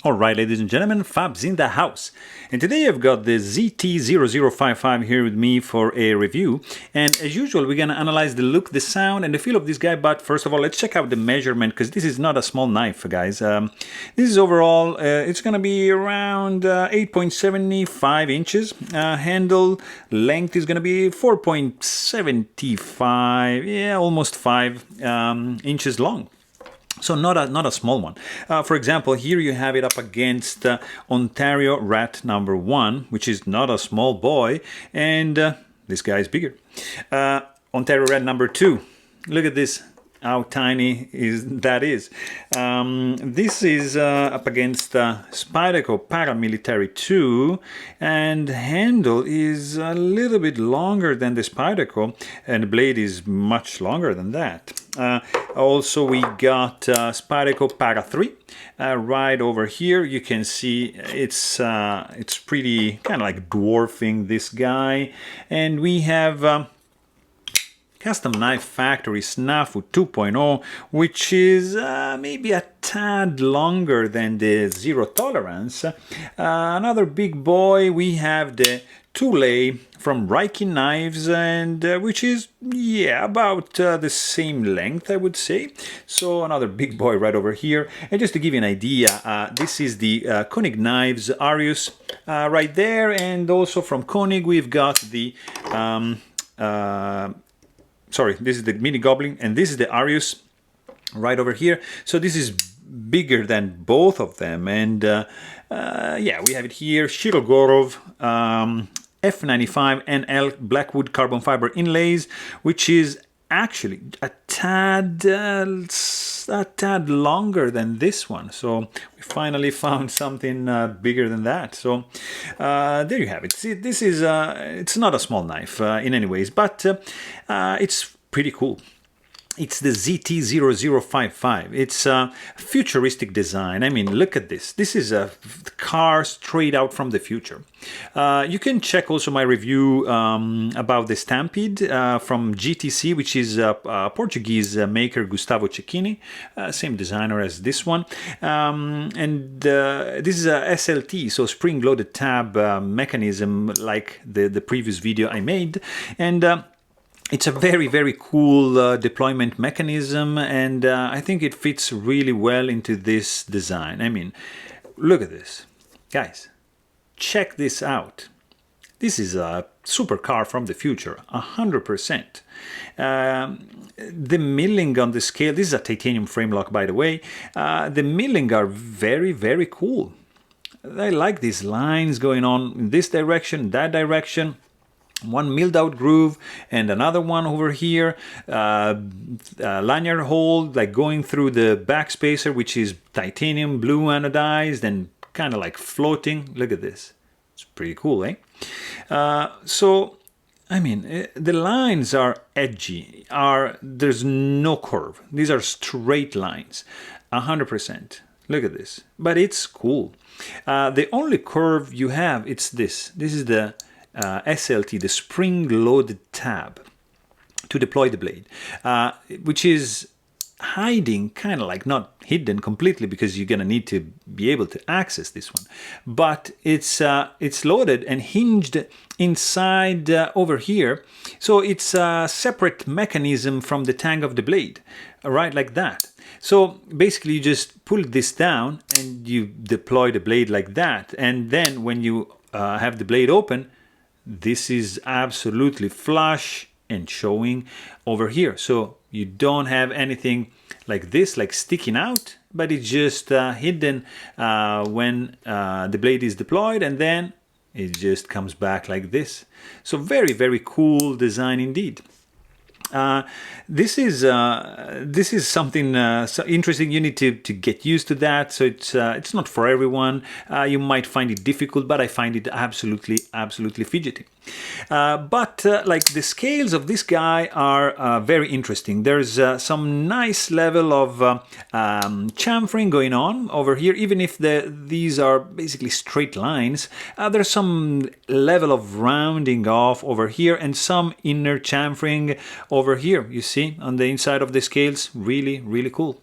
Alright, ladies and gentlemen, Fabs in the house. And today I've got the ZT0055 here with me for a review. And as usual, we're going to analyze the look, the sound, and the feel of this guy. But first of all, let's check out the measurement, because this is not a small knife, guys. This is overall, it's going to be around 8.75 inches. Handle length is going to be 4.75, yeah, almost 5 inches long. So not a small one. For example, here you have it up against Ontario Rat number 1, which is not a small boy, and this guy is bigger. Ontario Rat number 2, look at this, how tiny that is. This is up against Spyderco Paramilitary 2, and handle is a little bit longer than the Spyderco, and the blade is much longer than that. Also, we got Spyderco Para 3 right over here. You can see it's pretty kind of like dwarfing this guy, and we have Custom Knife Factory Snafu 2.0, which is maybe a tad longer than the Zero Tolerance. Another big boy, we have the Thule from Reiki Knives, and which is, yeah, about the same length, I would say. So another big boy right over here. And just to give you an idea, this is the Koenig Knives Arius right there, and also from Koenig we've got the sorry, this is the Mini Goblin, and this is the Arius right over here. So this is bigger than both of them, and yeah, we have it here. Shirogorov F95 NL Blackwood carbon fiber inlays, which is actually a tad longer than this one. So we finally found something bigger than that. So there you have it. See, this is it's not a small knife in any ways, but it's pretty cool. It's the ZT0055. It's a futuristic design. I mean, look at this. This is a car straight out from the future. You can check also my review about the Stampede from GTC, which is a Portuguese maker, Gustavo Cecchini, same designer as this one. And this is a SLT, so spring-loaded tab mechanism, like the previous video I made. And it's a very, very cool deployment mechanism, and I think it fits really well into this design. I mean, look at this. Guys, check this out. This is a supercar from the future, 100%. The milling on the scale, this is a titanium frame lock, by the way. The milling are very, very cool. I like these lines going on in this direction, that direction. One milled out groove and another one over here, lanyard hole like going through the backspacer, which is titanium blue anodized and kind of like floating. Look at this, it's pretty cool, eh? So I mean, the lines are edgy, there's no curve, these are straight lines, 100%. Look at this, but it's cool. The only curve you have, it's this is the SLT, the spring-loaded tab to deploy the blade, which is hiding, kind of like not hidden completely, because you're gonna need to be able to access this one, but it's loaded and hinged inside over here, so it's a separate mechanism from the tang of the blade, right, like that. So basically you just pull this down and you deploy the blade like that, and then when you have the blade open, this is absolutely flush and showing over here. So you don't have anything like this, like sticking out, but it's just hidden when the blade is deployed, and then it just comes back like this. So very, very cool design indeed. This is something so interesting. You need to get used to that. So it's not for everyone. You might find it difficult, but I find it absolutely fidgety. But like the scales of this guy are very interesting. There's some nice level of chamfering going on over here, even if these are basically straight lines. There's some level of rounding off over here and some inner chamfering over here. You see on the inside of the scales, really cool.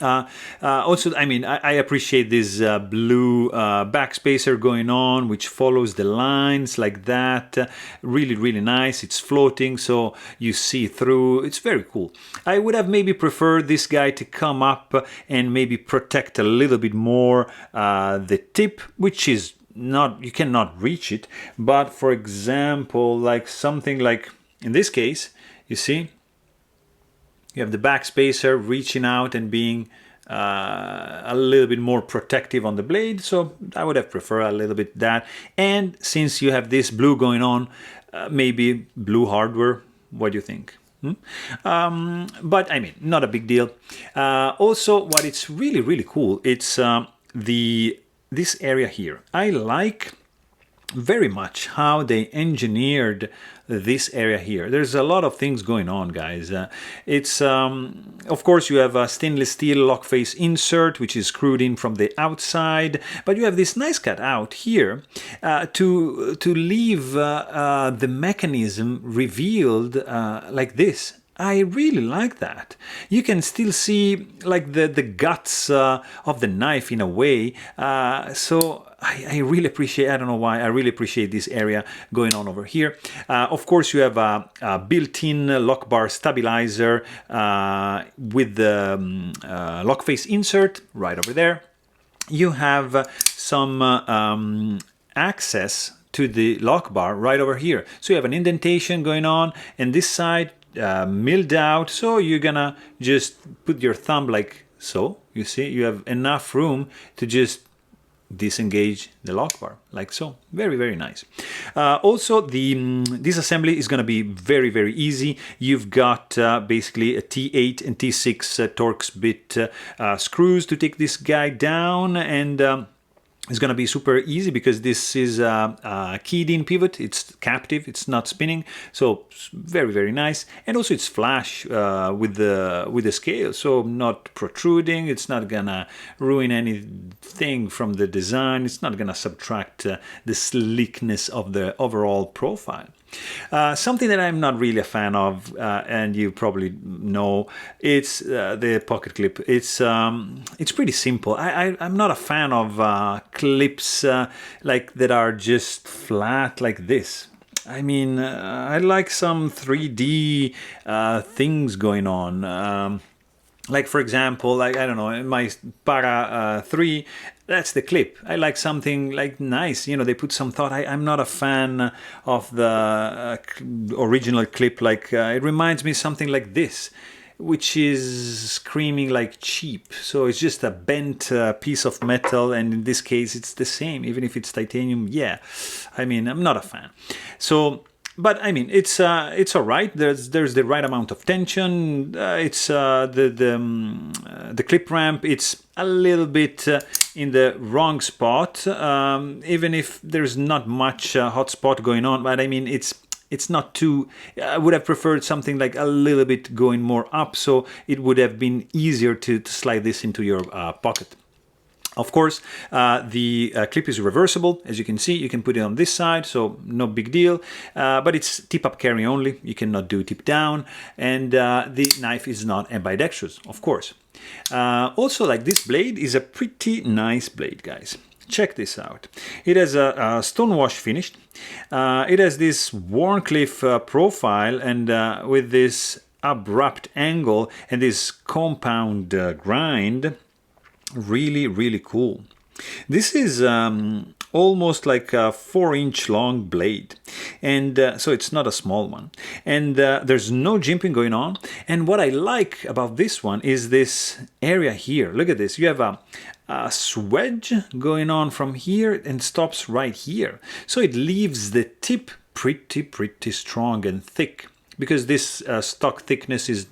Also, I mean, I appreciate this blue backspacer going on, which follows the lines like that. Really, really nice. It's floating, so you see through. It's very cool. I would have maybe preferred this guy to come up and maybe protect a little bit more the tip, which is not, you cannot reach it. But for example, like something like in this case, you see, you have the backspacer reaching out and being a little bit more protective on the blade, so I would have preferred a little bit that. And since you have this blue going on, maybe blue hardware. What do you think? But I mean, not a big deal. Also, what it's really, really cool, it's this area here. I like very much how they engineered this area here. There's a lot of things going on, guys. It's of course you have a stainless steel lock face insert, which is screwed in from the outside, but you have this nice cutout here to leave the mechanism revealed like this. I really like that. You can still see like the guts of the knife in a way. So I really appreciate, I don't know why, I really appreciate this area going on over here. Of course, you have a built-in lock bar stabilizer with the lock face insert right over there. You have some access to the lock bar right over here. So you have an indentation going on, and this side milled out, so you're gonna just put your thumb like so. You see, you have enough room to just disengage the lock bar like so. Very, very nice. Also, the disassembly is going to be very, very easy. You've got basically a T8 and T6 Torx bit screws to take this guy down, and it's going to be super easy because this is a keyed-in pivot. It's captive. It's not spinning. So very, very nice. And also it's flush with the scale, so not protruding. It's not gonna ruin anything from the design. It's not gonna subtract the sleekness of the overall profile. Something that I'm not really a fan of, and you probably know, it's the pocket clip. It's pretty simple. I'm not a fan of clips like that are just flat like this. I mean, I like some 3D things going on. Like for example, like I don't know, in my Para 3, that's the clip. I like something like nice. You know, they put some thought. I'm not a fan of the original clip. Like it reminds me something like this, which is screaming like cheap. So it's just a bent piece of metal, and in this case, it's the same. Even if it's titanium, yeah. I mean, I'm not a fan. So. But I mean, it's all right. There's the right amount of tension. It's the clip ramp. It's a little bit in the wrong spot, even if there's not much hot spot going on. But I mean, it's not too. I would have preferred something like a little bit going more up, so it would have been easier to slide this into your pocket. Of course, the clip is reversible. As you can see, you can put it on this side, so no big deal. But it's tip-up carry only. You cannot do tip-down. And the knife is not ambidextrous, of course. Also, like this blade is a pretty nice blade, guys. Check this out. It has a stonewash finish. It has this Wharncliffe profile, and with this abrupt angle and this compound grind. Really, really cool. This is almost like a 4-inch long blade, and so it's not a small one, and there's no jimping going on. And what I like about this one is this area here. Look at this. You have a swedge going on from here and stops right here, so it leaves the tip pretty strong and thick, because this stock thickness is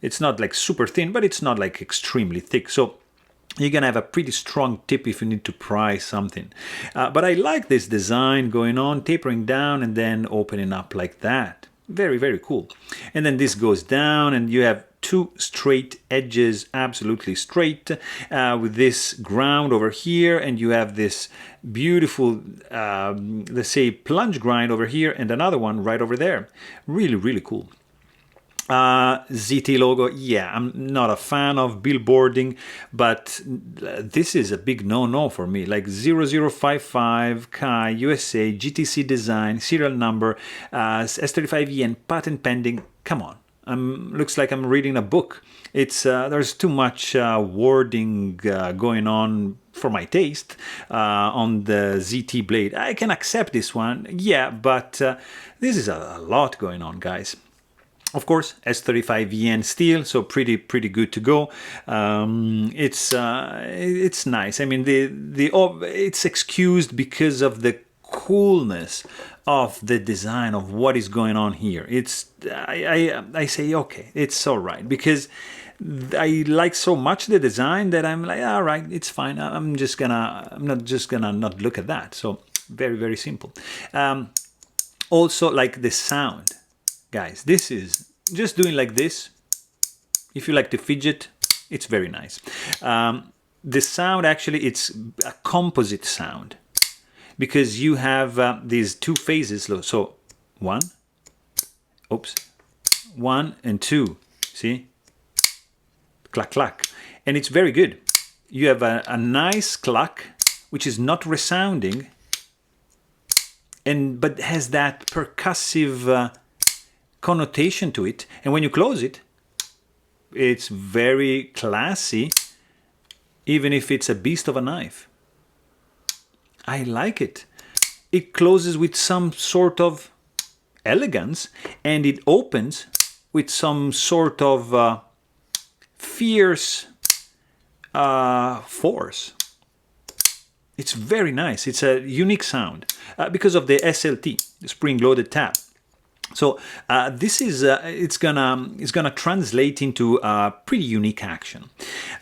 it's not like super thin, but it's not like extremely thick. So you're gonna have a pretty strong tip if you need to pry something. But I like this design going on, tapering down and then opening up like that. Very, very cool. And then this goes down, and you have two straight edges, absolutely straight, with this ground over here, and you have this beautiful, let's say, plunge grind over here, and another one right over there. Really, really cool. ZT logo, yeah, I'm not a fan of billboarding, but this is a big no-no for me. Like 0055, Kai, USA, GTC design, serial number, S35E and patent pending. Come on. Looks like I'm reading a book. It's there's too much wording going on for my taste on the ZT blade. I can accept this one, yeah, but this is a lot going on, guys. Of course, S35VN steel, so pretty good to go. It's nice. I mean, it's excused because of the coolness of the design of what is going on here. I say okay, it's all right, because I like so much the design that I'm like, all right, it's fine. I'm not just gonna not look at that. So very simple. Also, like the sound. Guys, this is just doing like this. If you like to fidget, it's very nice. The sound, actually, it's a composite sound, because you have these two phases. So one and two. See? Clack, clack. And it's very good. You have a nice clack, which is not resounding, but has that percussive connotation to it. And when you close it, it's very classy, even if it's a beast of a knife. I like it. It closes with some sort of elegance, and it opens with some sort of fierce force. It's very nice. It's a unique sound because of the SLT, the spring-loaded tab. So this is it's gonna translate into a pretty unique action.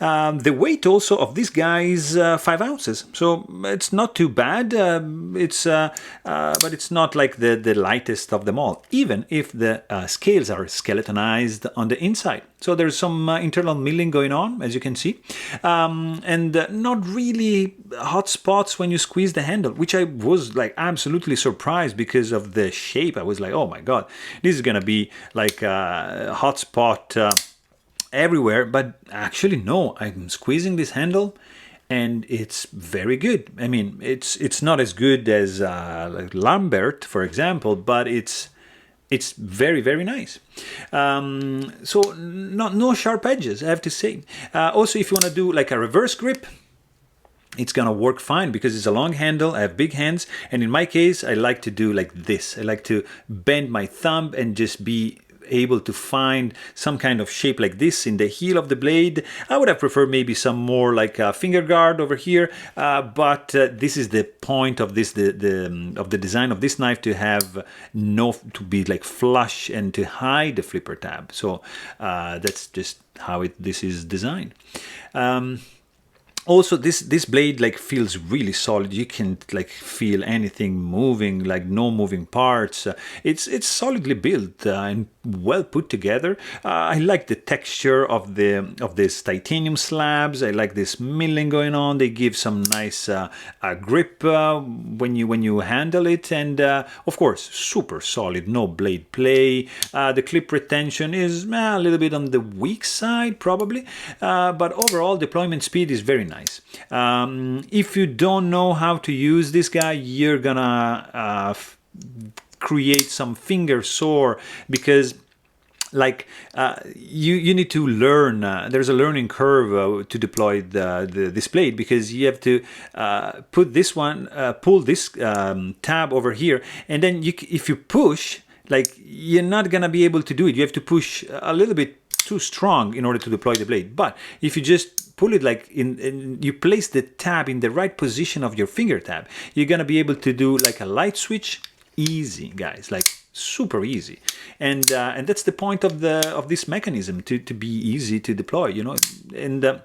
The weight also of this guy is 5 ounces, so it's not too bad. But it's not like the lightest of them all, even if the scales are skeletonized on the inside. So there's some internal milling going on, as you can see, and not really hot spots when you squeeze the handle, which I was like absolutely surprised because of the shape. I was like, oh my god, this is gonna be like a hot spot everywhere. But actually, no, I'm squeezing this handle, and it's very good. I mean, it's not as good as like Lambert, for example, but it's very nice. So no sharp edges, I have to say. Also, if you want to do like a reverse grip, it's gonna work fine because it's a long handle. I have big hands, and in my case, I like to do like this. I like to bend my thumb and just be able to find some kind of shape like this in the heel of the blade. I would have preferred maybe some more like a finger guard over here, but this is the point of this of the design of this knife, to have to be like flush and to hide the flipper tab. So that's just how this is designed. Also, this blade like feels really solid. You can't like feel anything moving, like no moving parts. It's solidly built and well put together. I like the texture of this titanium slabs. I like this milling going on. They give some nice grip when you handle it, and of course, super solid. No blade play. The clip retention is a little bit on the weak side, probably, but overall deployment speed is very nice. If you don't know how to use this guy, you're gonna create some finger sore, because like you need to learn. There's a learning curve to deploy this blade, because you have to put this one, pull this tab over here, and then if you push, like, you're not gonna be able to do it. You have to push a little bit too strong in order to deploy the blade. But if you just pull it like you place the tab in the right position of your finger tab, you're gonna be able to do like a light switch. Easy, guys, like super easy. And that's the point of this mechanism, to be easy to deploy, you know. And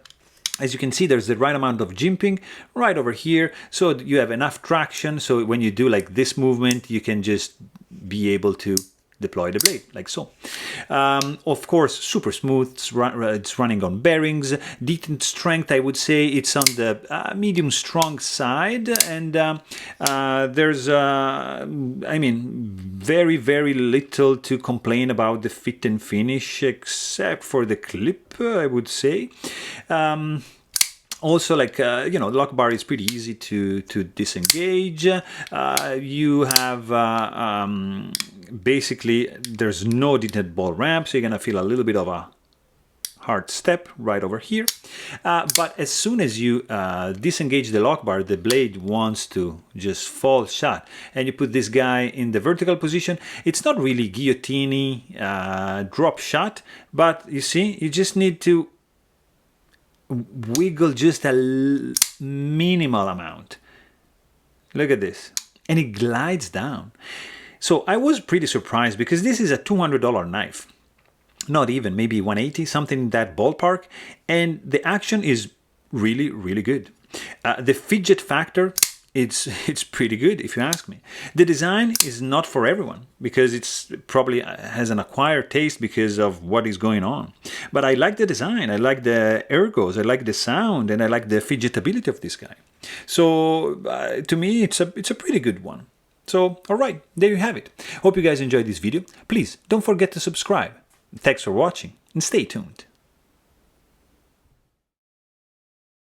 as you can see, there's the right amount of jimping right over here, so you have enough traction, so when you do like this movement, you can just be able to deploy the blade, like so. Of course, super smooth, it's running on bearings. Detent strength, I would say it's on the medium strong side, and there's, I mean, very, very little to complain about the fit and finish, except for the clip, I would say. Also, like, you know, lock bar is pretty easy to disengage. You have basically, there's no detent ball ramp, so you're gonna feel a little bit of a hard step right over here. But as soon as you disengage the lock bar, the blade wants to just fall shut. And you put this guy in the vertical position. It's not really guillotine-y drop shot, but you see, you just need to wiggle just a minimal amount. Look at this. And it glides down. So I was pretty surprised because this is a $200 knife. Not even, maybe 180, something in that ballpark. And the action is really, really good. The fidget factor, it's pretty good if you ask me. The design is not for everyone because it's probably has an acquired taste because of what is going on. But I like the design, I like the ergos, I like the sound, and I like the fidgetability of this guy. So to me, it's a pretty good one. So, all right, there you have it. Hope you guys enjoyed this video. Please don't forget to subscribe. Thanks for watching and stay tuned.